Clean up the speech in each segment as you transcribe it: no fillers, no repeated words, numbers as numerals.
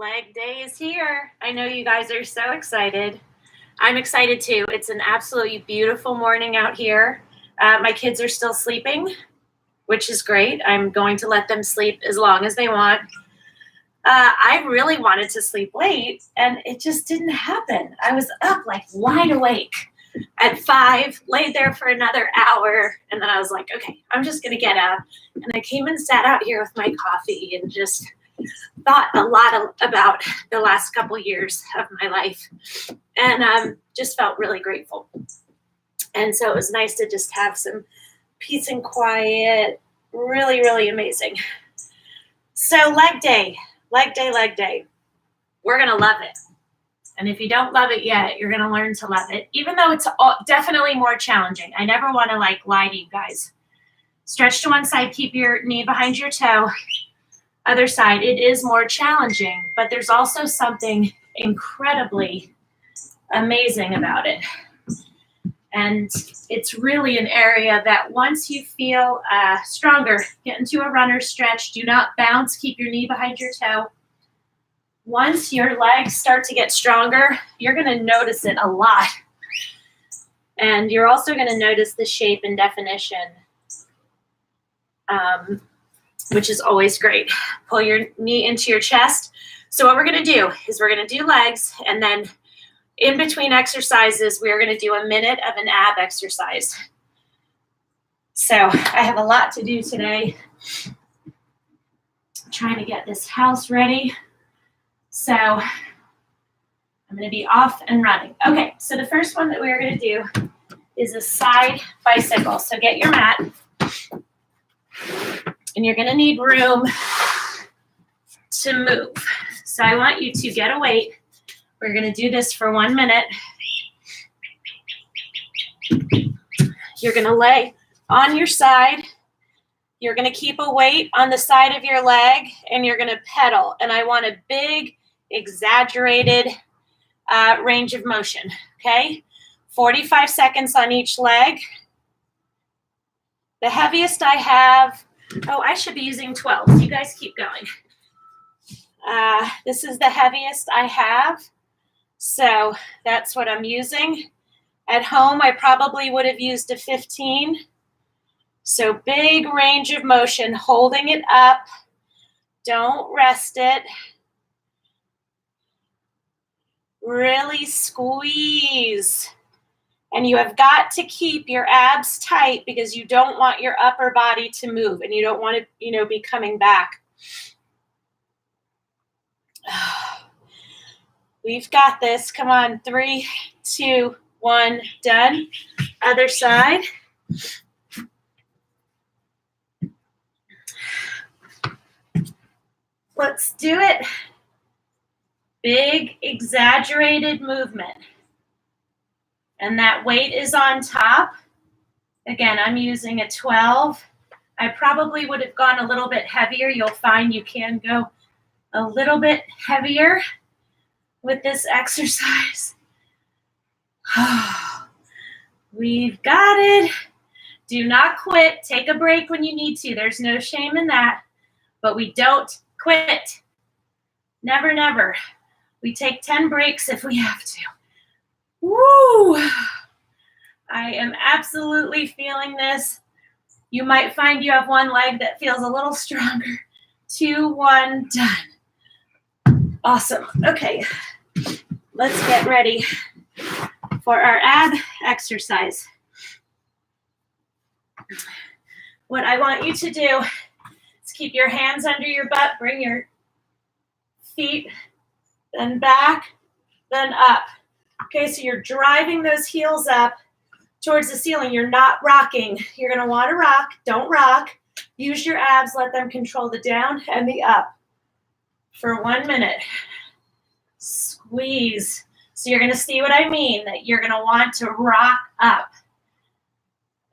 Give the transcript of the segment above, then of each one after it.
Leg day is here. I know you guys are so excited. I'm excited too. It's an absolutely beautiful morning out here. My kids are still sleeping, which is great. I'm going to let them sleep as long as they want. I really wanted to sleep late, and it just didn't happen. I was up like wide awake at 5, laid there for another hour, and then I was like, okay, I'm just going to get up. And I came and sat out here with my coffee and just thought a lot about the last couple years of my life, and just felt really grateful. And so it was nice to just have some peace and quiet. Really, really amazing. So leg day. We're going to love it. And if you don't love it yet, you're going to learn to love it, even though it's definitely more challenging. I never want to lie to you guys. Stretch to one side, keep your knee behind your toe. Other side, it is more challenging, but there's also something incredibly amazing about it. And it's really an area that once you feel stronger, get into a runner's stretch. Do not bounce. Keep your knee behind your toe. Once your legs start to get stronger, you're going to notice it a lot. And you're also going to notice the shape and definition, which is always great. Pull your knee into your chest. So what we're going to do is we're going to do legs, and then in between exercises, we are going to do a minute of an ab exercise. So I have a lot to do today. I'm trying to get this house ready. So I'm going to be off and running. Okay, so the first one that we are going to do is a side bicycle. So get your mat, and you're going to need room to move. So I want you to get a weight. We're going to do this for 1 minute. You're going to lay on your side. You're going to keep a weight on the side of your leg, and you're going to pedal. And I want a big, exaggerated range of motion, okay? 45 seconds on each leg. The heaviest I have, I should be using 12. You guys keep going. This is the heaviest I have. So that's what I'm using. At home, I probably would have used a 15. So big range of motion, holding it up. Don't rest it. Really squeeze. And you have got to keep your abs tight because you don't want your upper body to move, and you don't want to, be coming back. We've got this. Come on. 3, 2, 1, done. Other side. Let's do it. Big, exaggerated movement. And that weight is on top. Again, I'm using a 12. I probably would have gone a little bit heavier. You'll find you can go a little bit heavier with this exercise. We've got it. Do not quit. Take a break when you need to. There's no shame in that. But we don't quit. Never, never. We take 10 breaks if we have to. Woo! I am absolutely feeling this. You might find you have one leg that feels a little stronger. 2, 1, done. Awesome. Okay, let's get ready for our ab exercise. What I want you to do is keep your hands under your butt, bring your feet, then back, then up. Okay, so you're driving those heels up towards the ceiling. You're not rocking. You're going to want to rock. Don't rock. Use your abs. Let them control the down and the up for 1 minute. Squeeze. So you're going to see what I mean, that you're going to want to rock up.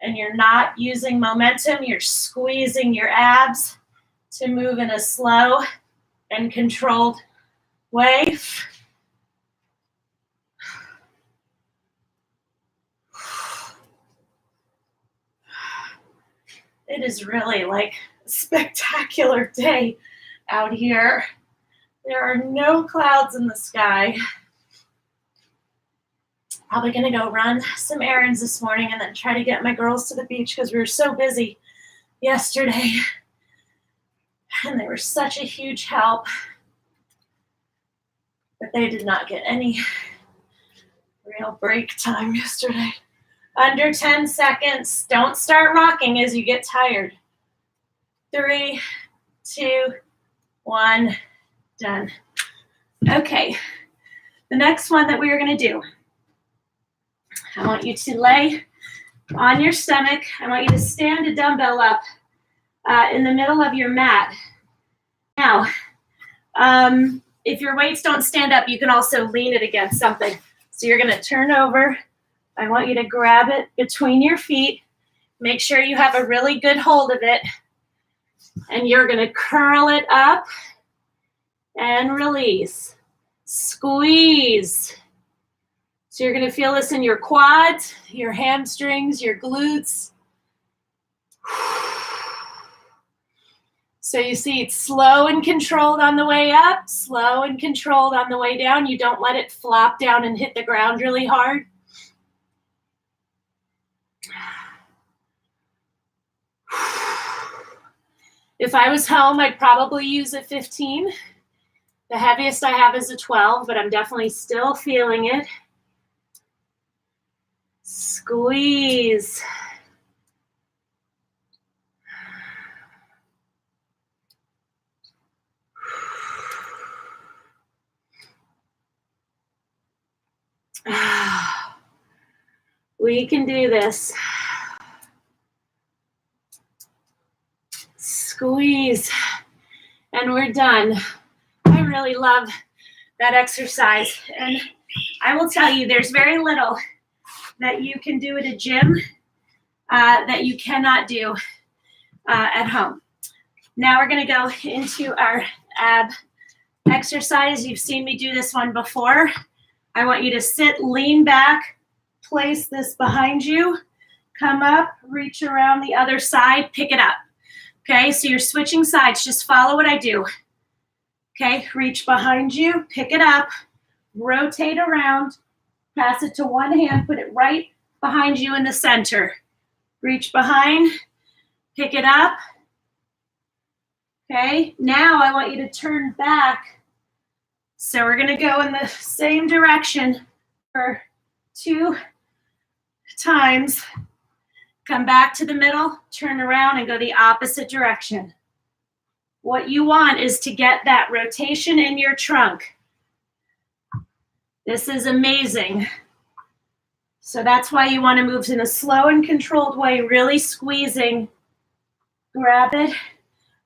And you're not using momentum. You're squeezing your abs to move in a slow and controlled way. It is really like a spectacular day out here. There are no clouds in the sky. Probably gonna go run some errands this morning and then try to get my girls to the beach because we were so busy yesterday. And they were such a huge help. But they did not get any real break time yesterday. Under 10 seconds. Don't start rocking as you get tired. 3, 2, 1, done. Okay, the next one that we are going to do, I want you to lay on your stomach. I want you to stand a dumbbell up in the middle of your mat. Now, if your weights don't stand up, you can also lean it against something. So you're going to turn over. I want you to grab it between your feet. Make sure you have a really good hold of it. And you're going to curl it up and release. Squeeze. So you're going to feel this in your quads, your hamstrings, your glutes. So you see it's slow and controlled on the way up, slow and controlled on the way down. You don't let it flop down and hit the ground really hard. If I was home, I'd probably use a 15. The heaviest I have is a 12, but I'm definitely still feeling it. Squeeze. We can do this. Squeeze. And we're done. I really love that exercise. And I will tell you, there's very little that you can do at a gym that you cannot do at home. Now we're going to go into our ab exercise. You've seen me do this one before. I want you to sit, lean back, place this behind you, come up, reach around the other side, pick it up. Okay, so you're switching sides. Just follow what I do. Okay, reach behind you, pick it up, rotate around, pass it to one hand, put it right behind you in the center. Reach behind, pick it up. Okay, now I want you to turn back. So we're going to go in the same direction for 2 times. Come back to the middle, turn around, and go the opposite direction. What you want is to get that rotation in your trunk. This is amazing. So that's why you want to move in a slow and controlled way, really squeezing. Grab it,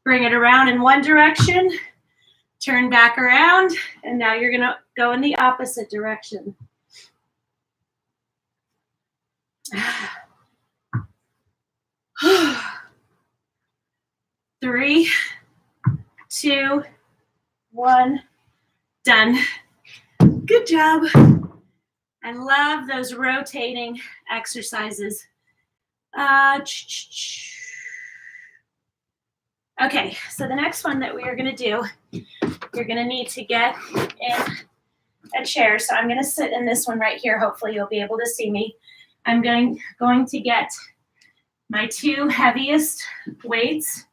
bring it around in one direction, turn back around, and now you're going to go in the opposite direction. 3, 2, 1, done. Good job. I love those rotating exercises. Okay, so the next one that we are going to do, you're going to need to get in a chair. So I'm going to sit in this one right here. Hopefully you'll be able to see me. I'm going to get my 2 heaviest weights.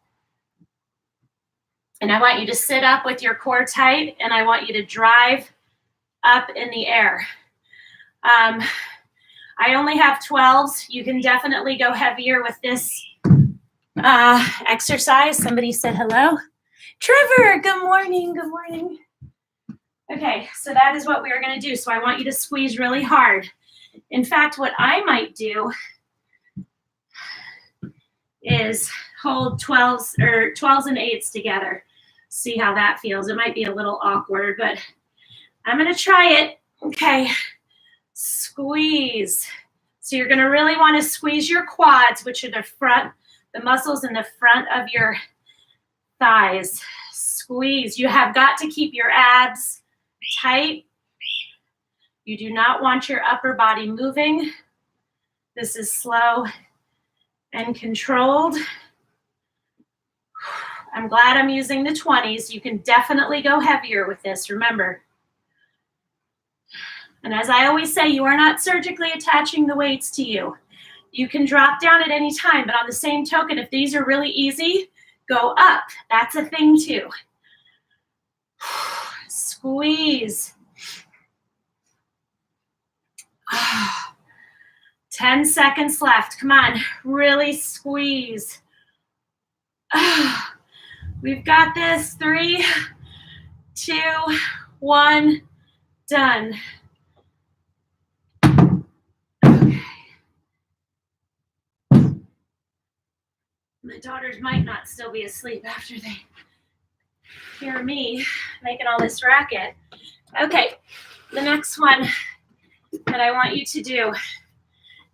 And I want you to sit up with your core tight, and I want you to drive up in the air. I only have 12s. You can definitely go heavier with this exercise. Somebody said hello. Trevor, good morning. Good morning. Okay, so that is what we are going to do. So I want you to squeeze really hard. In fact, what I might do is hold 12s and 8s together. See how that feels. It might be a little awkward, but I'm going to try it. Okay. Squeeze. So you're going to really want to squeeze your quads, which are the muscles in the front of your thighs. Squeeze. You have got to keep your abs tight. You do not want your upper body moving. This is slow and controlled. I'm glad I'm using the 20s. You can definitely go heavier with this, remember. And as I always say, you are not surgically attaching the weights to you. You can drop down at any time, but on the same token, if these are really easy, go up. That's a thing too. Squeeze. 10 seconds left. Come on, really squeeze. We've got this. 3, 2, 1, done. Okay. My daughters might not still be asleep after they hear me making all this racket. Okay, the next one that I want you to do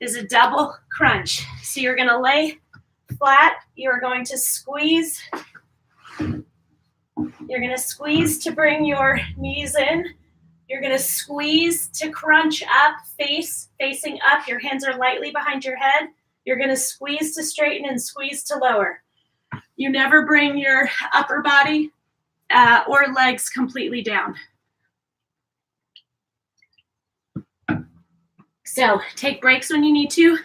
is a double crunch. So you're going to lay flat. You're going to squeeze. You're going to squeeze to bring your knees in. You're going to squeeze to crunch up, facing up. Your hands are lightly behind your head. You're going to squeeze to straighten and squeeze to lower. You never bring your upper body or legs completely down. So take breaks when you need to.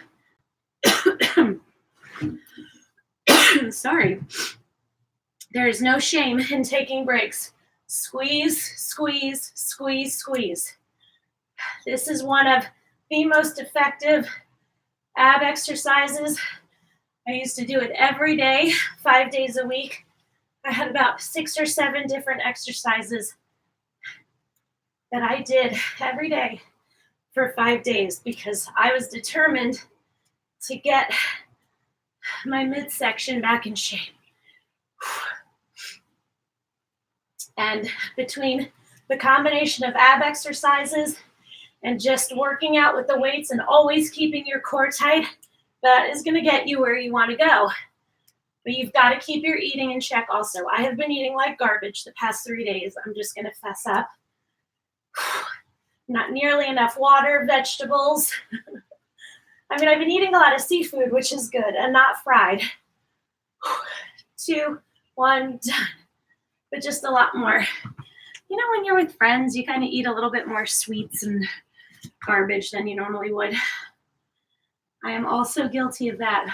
Sorry. There is no shame in taking breaks. Squeeze, squeeze, squeeze, squeeze. This is one of the most effective ab exercises. I used to do it every day, 5 days a week. I had about 6 or 7 different exercises that I did every day for 5 days because I was determined to get my midsection back in shape. And between the combination of ab exercises and just working out with the weights and always keeping your core tight, that is going to get you where you want to go. But you've got to keep your eating in check also. I have been eating like garbage the past 3 days. I'm just going to fess up. Not nearly enough water, vegetables. I mean, I've been eating a lot of seafood, which is good, and not fried. 2, 1, done. But just a lot more. You know, when you're with friends, you kind of eat a little bit more sweets and garbage than you normally would. I am also guilty of that.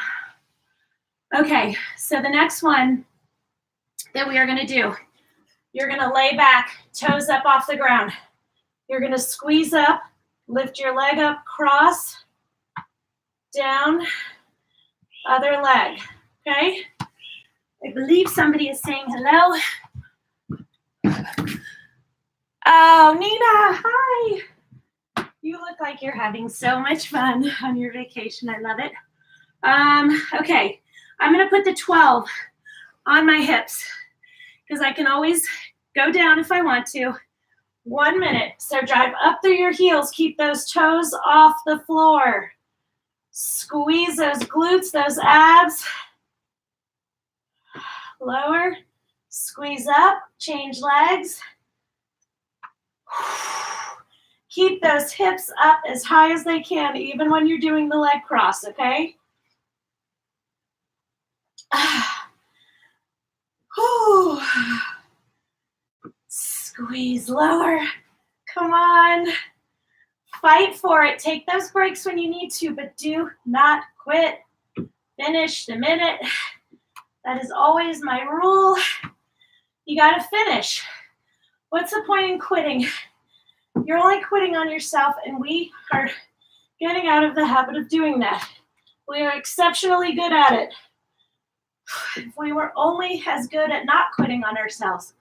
Okay, so the next one that we are going to do, you're going to lay back, toes up off the ground. You're going to squeeze up, lift your leg up, cross, down, other leg, okay? I believe somebody is saying hello. Oh, Nina, hi. You look like you're having so much fun on your vacation. I love it. Okay, I'm going to put the 12 on my hips because I can always go down if I want to. 1 minute. So drive up through your heels. Keep those toes off the floor. Squeeze those glutes, those abs. Lower. Squeeze up. Change legs. Keep those hips up as high as they can, even when you're doing the leg cross, okay? Squeeze lower. Come on. Fight for it. Take those breaks when you need to, but do not quit. Finish the minute. That is always my rule. You got to finish. What's the point in quitting? You're only quitting on yourself, and we are getting out of the habit of doing that. We are exceptionally good at it. If we were only as good at not quitting on ourselves.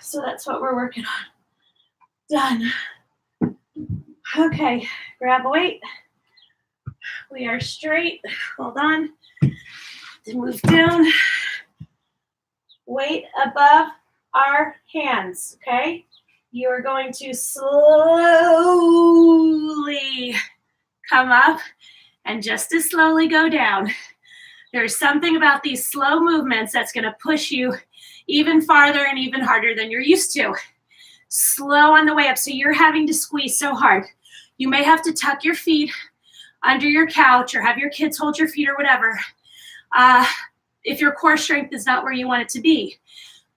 So that's what we're working on. Done. Okay, grab a weight. We are straight. Hold on. To move down. Weight above our hands, okay? You are going to slowly come up and just as slowly go down. There's something about these slow movements that's going to push you even farther and even harder than you're used to. Slow on the way up, so you're having to squeeze so hard. You may have to tuck your feet under your couch or have your kids hold your feet or whatever. if your core strength is not where you want it to be.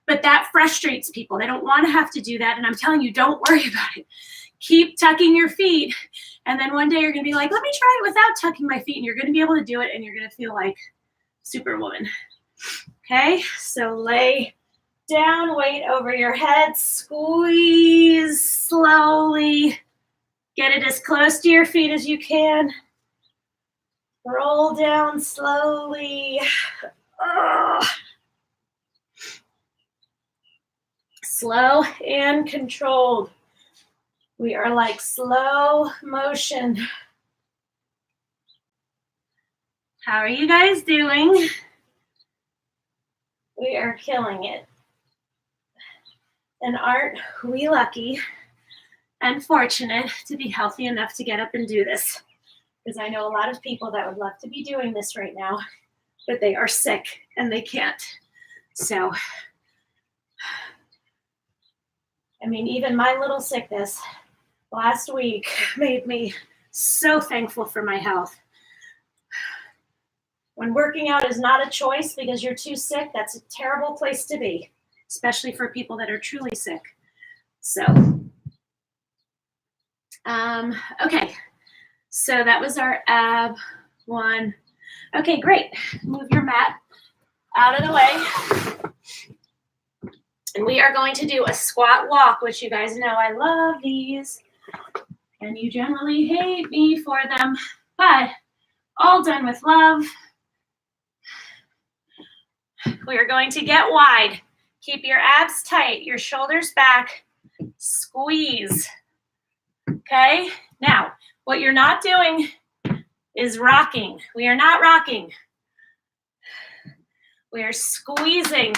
But that frustrates people. They don't want to have to do that. And I'm telling you, don't worry about it. Keep tucking your feet. And then one day you're going to be like, let me try it without tucking my feet. And you're going to be able to do it. And you're going to feel like Superwoman. Okay, so lay down, weight over your head, squeeze slowly. Get it as close to your feet as you can. Roll down slowly. Oh. Slow and controlled. We are like slow motion. How are you guys doing? We are killing it. And aren't we lucky and fortunate to be healthy enough to get up and do this? Because I know a lot of people that would love to be doing this right now, but they are sick and they can't. So, I mean, even my little sickness last week made me so thankful for my health. When working out is not a choice because you're too sick, that's a terrible place to be, especially for people that are truly sick. So, okay. So that was our ab one. Okay, great. Move your mat out of the way. And we are going to do a squat walk, which you guys know I love these. And you generally hate me for them, but all done with love. We are going to get wide. Keep your abs tight, your shoulders back. Squeeze. Okay? Now, what you're not doing is rocking. We are not rocking. We are squeezing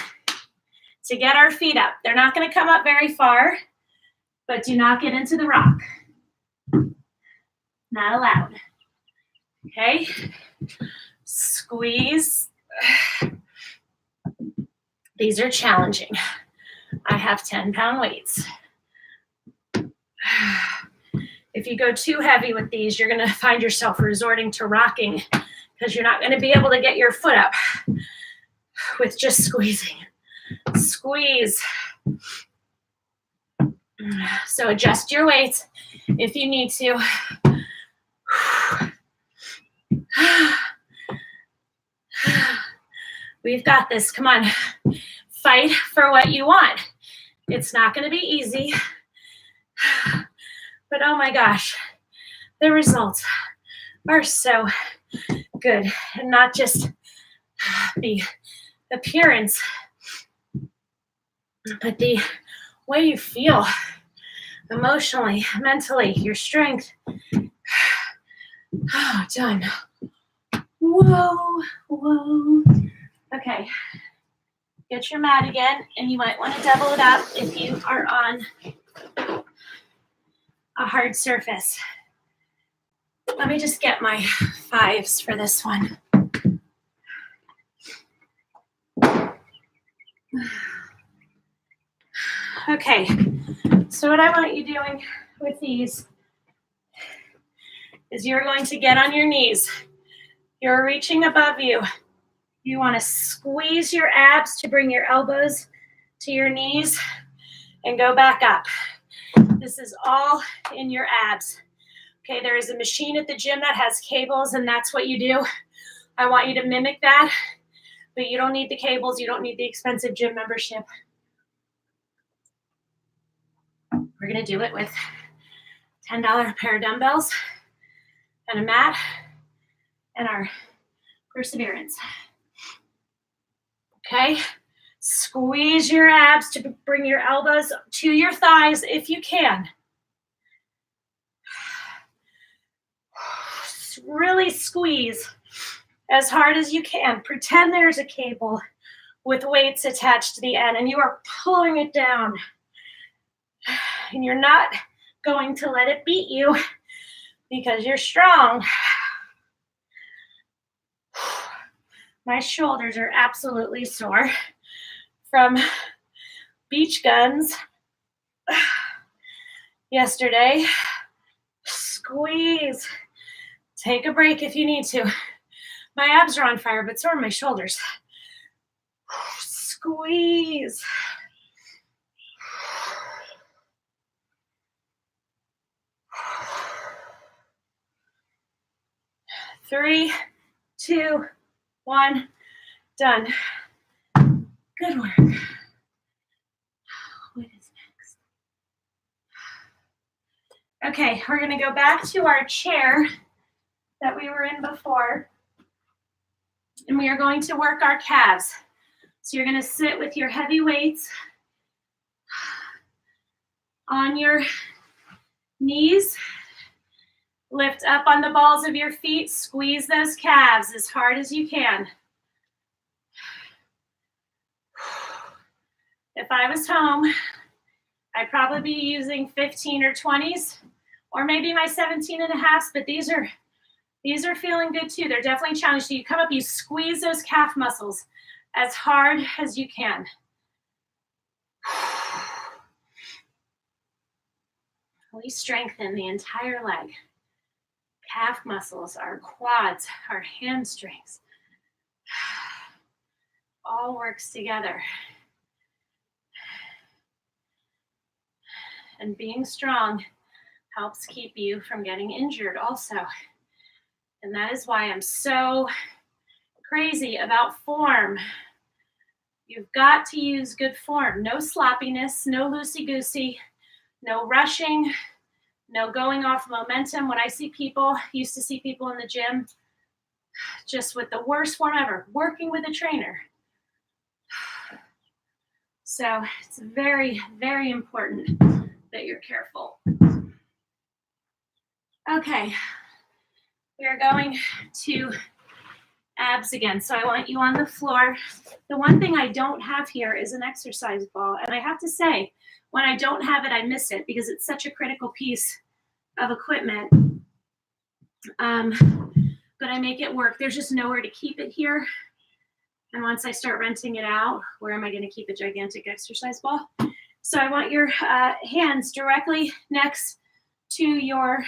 to get our feet up. They're not going to come up very far, but do not get into the rock. Not allowed. Okay? Squeeze. These are challenging. I have 10-pound weights. If you go too heavy with these, you're going to find yourself resorting to rocking because you're not going to be able to get your foot up with just squeezing. Squeeze. So adjust your weights if you need to. We've got this. Come on. Fight for what you want. It's not going to be easy. But oh my gosh, the results are so good. And not just the appearance, but the way you feel emotionally, mentally, your strength. Oh, done. Whoa, whoa. Okay. Get your mat again, and you might want to double it up if you are on a hard surface. Let me just get my 5s for this one. Okay, so what I want you doing with these is you're going to get on your knees. You're reaching above you. You want to squeeze your abs to bring your elbows to your knees and go back up. This is all in your abs. Okay, there is a machine at the gym that has cables, and that's what you do. I want you to mimic that, but you don't need the cables. You don't need the expensive gym membership. We're going to do it with $10 pair of dumbbells and a mat and our perseverance. Okay, squeeze your abs to bring your elbows to your thighs if you can. Really squeeze as hard as you can. Pretend there's a cable with weights attached to the end and you are pulling it down. And you're not going to let it beat you because you're strong. My shoulders are absolutely sore from beach guns yesterday. Squeeze. Take a break if you need to. My abs are on fire, but so are my shoulders. Squeeze. 3, 2, 1, done. Good work. What is next? Okay, we're going to go back to our chair that we were in before, and we are going to work our calves. So you're going to sit with your heavy weights on your knees. Lift up on the balls of your feet. Squeeze those calves as hard as you can. If I was home, I'd probably be using 15 or 20s, or maybe my 17 and a half, but these are feeling good too. They're definitely challenging. So you come up, you squeeze those calf muscles as hard as you can. We strengthen the entire leg. Calf muscles, our quads, our hamstrings. All works together. And being strong helps keep you from getting injured also. And that is why I'm so crazy about form. You've got to use good form. No sloppiness, no loosey-goosey, no rushing, no going off momentum. When I used to see people in the gym just with the worst form ever, working with a trainer. So it's very, very important that you're careful. Okay, we are going to abs again. So I want you on the floor. The one thing I don't have here is an exercise ball. And I have to say, when I don't have it, I miss it because it's such a critical piece of equipment. But I make it work. There's just nowhere to keep it here. And once I start renting it out, where am I going to keep a gigantic exercise ball? So I want your hands directly next to your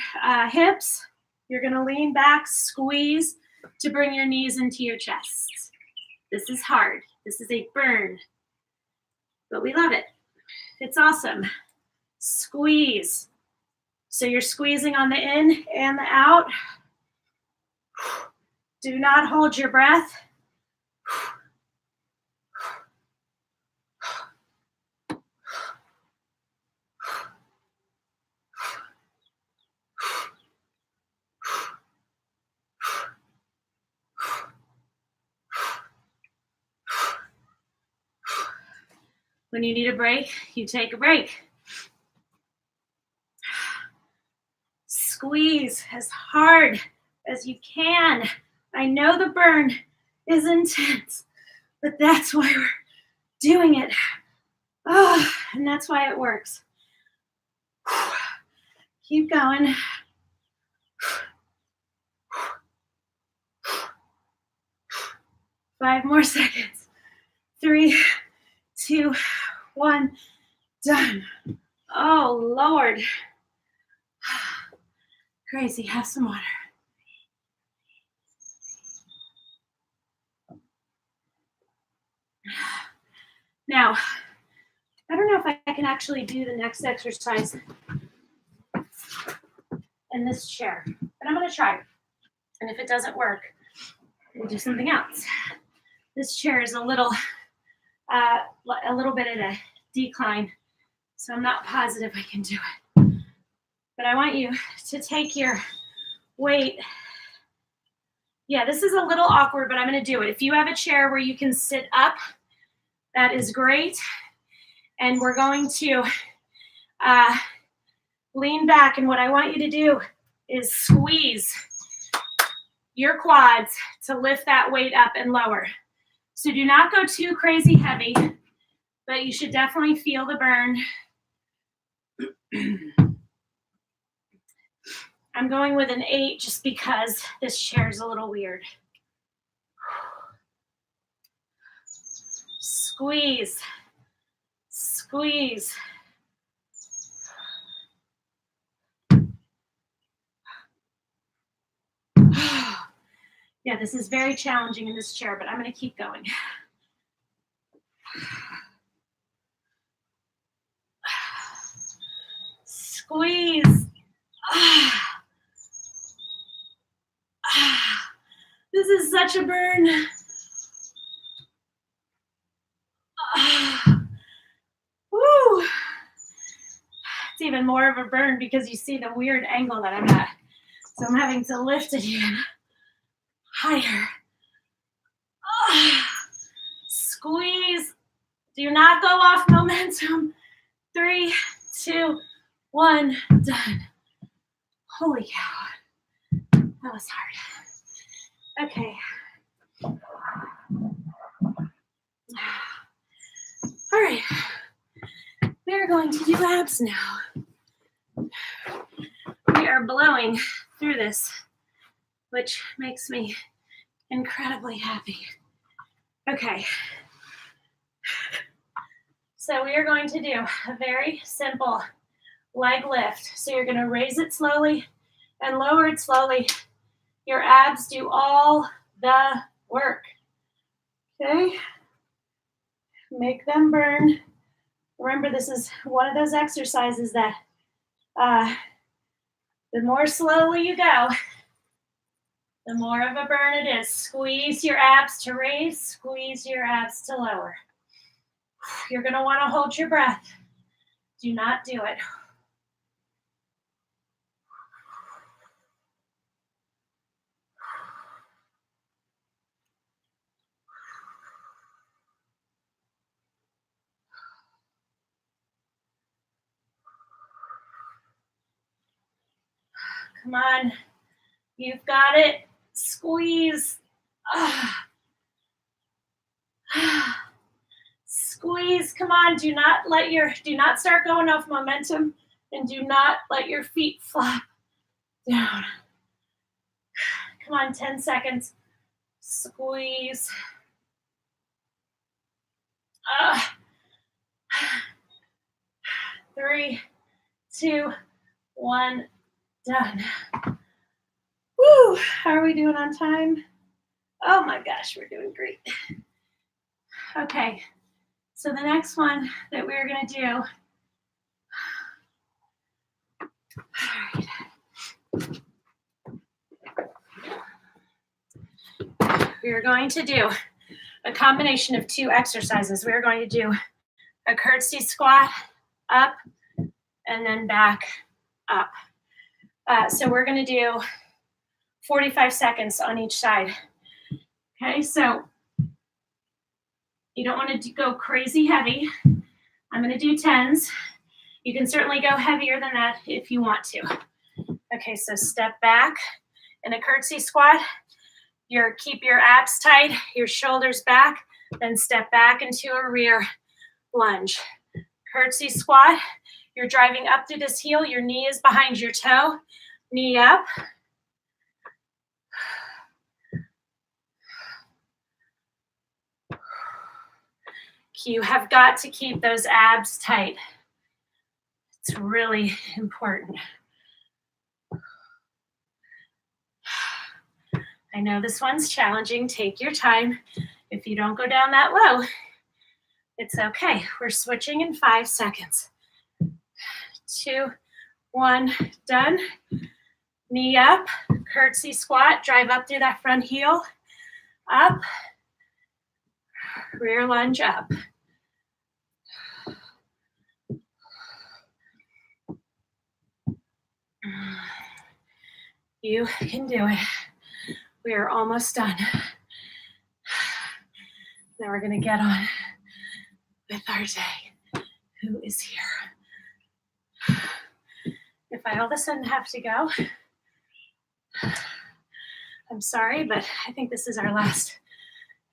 hips. You're going to lean back, squeeze to bring your knees into your chest. This is hard. This is a burn, but we love it. It's awesome. Squeeze. So you're squeezing on the in and the out. Do not hold your breath. When you need a break, you take a break. Squeeze as hard as you can. I know the burn is intense, but that's why we're doing it. Oh, and that's why it works. Keep going. Five more seconds. 3, 2, 1, done. Oh, Lord. Crazy, have some water. Now, I don't know if I can actually do the next exercise in this chair, but I'm going to try. And if it doesn't work, we'll do something else. This chair is a little bit at a decline, so I'm not positive I can do it. But I want you to take your weight. Yeah, this is a little awkward, but I'm going to do it. If you have a chair where you can sit up, that is great. And we're going to lean back. And what I want you to do is squeeze your quads to lift that weight up and lower. So do not go too crazy heavy, but you should definitely feel the burn. I'm going with an 8 just because this chair is a little weird. Squeeze, squeeze. Yeah, this is very challenging in this chair, but I'm going to keep going. Squeeze. Ah. Ah. This is such a burn. Ah. Woo. It's even more of a burn because you see the weird angle that I'm at. So I'm having to lift it even higher. Ah. Squeeze. Do not go off momentum. 3, 2, 1, done. Holy cow. That was hard. Okay. All right. We're going to do abs now. We are blowing through this, which makes me incredibly happy. Okay. So we are going to do a very simple leg lift. So you're going to raise it slowly and lower it slowly. Your abs do all the work. Okay? Make them burn. Remember, this is one of those exercises that the more slowly you go, the more of a burn it is. Squeeze your abs to raise, squeeze your abs to lower. You're going to want to hold your breath. Do not do it. Come on. You've got it. Squeeze. Squeeze. Come on. Do not start going off momentum, and do not let your feet flop down. Come on, 10 seconds. Squeeze. 3, 2, 1, done. Woo! How are we doing on time? Oh my gosh, we're doing great. Okay, so the next one that we're going to do. All right. We are going to do a combination of 2 exercises. We're going to do a curtsy squat up and then back up. So we're going to do 45 seconds on each side. Okay, so you don't want to go crazy heavy. I'm going to do 10s. You can certainly go heavier than that if you want to. Okay, so step back in a curtsy squat. Keep your abs tight, your shoulders back, then step back into a rear lunge. Curtsy squat. You're driving up through this heel. Your knee is behind your toe. Knee up. You have got to keep those abs tight. It's really important. I know this one's challenging. Take your time. If you don't go down that low, it's okay. We're switching in 5 seconds. 2, 1, done. Knee up, curtsy squat, drive up through that front heel. Up, rear lunge up. You can do it. We are almost done. Now we're going to get on with our day. Who is here? If I all of a sudden have to go, I'm sorry, but I think this is our last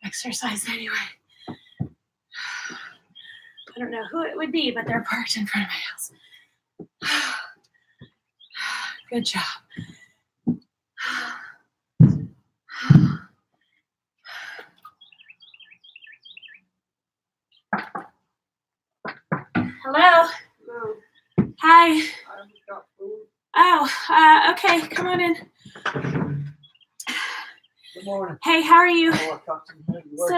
exercise anyway. I don't know who it would be, but they're parked in front of my house. Good job. Hello. Hello. Hi. Oh, Okay, come on in. good morning. Hey, how are you? So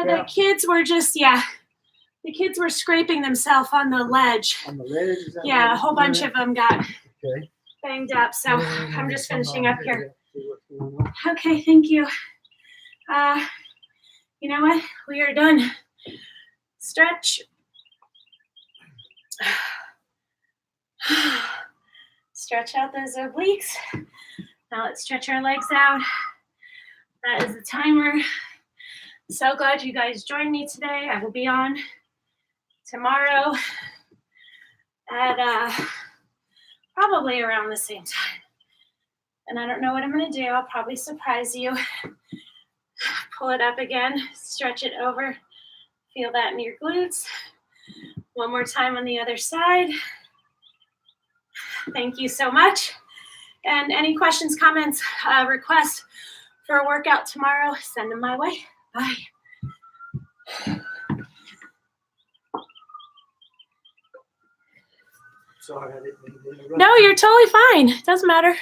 The kids were just, the kids were scraping themselves on the ledge. on the ledge? Is that Yeah, what a whole you're bunch doing? of them got Okay. banged up, so I'm just finishing up here. See what's going on. Okay, thank you. You know what? We are done. Stretch. Stretch out those obliques. Now let's stretch our legs out. That is the timer. So glad you guys joined me today. I will be on tomorrow at probably around the same time. And I don't know what I'm going to do. I'll probably surprise you. Pull it up again. Stretch it over. Feel that in your glutes. One more time on the other side. Thank you so much. And any questions, comments, requests for a workout tomorrow, send them my way. Bye. Sorry, I didn't mean to interrupt. No, you're totally fine. Doesn't matter.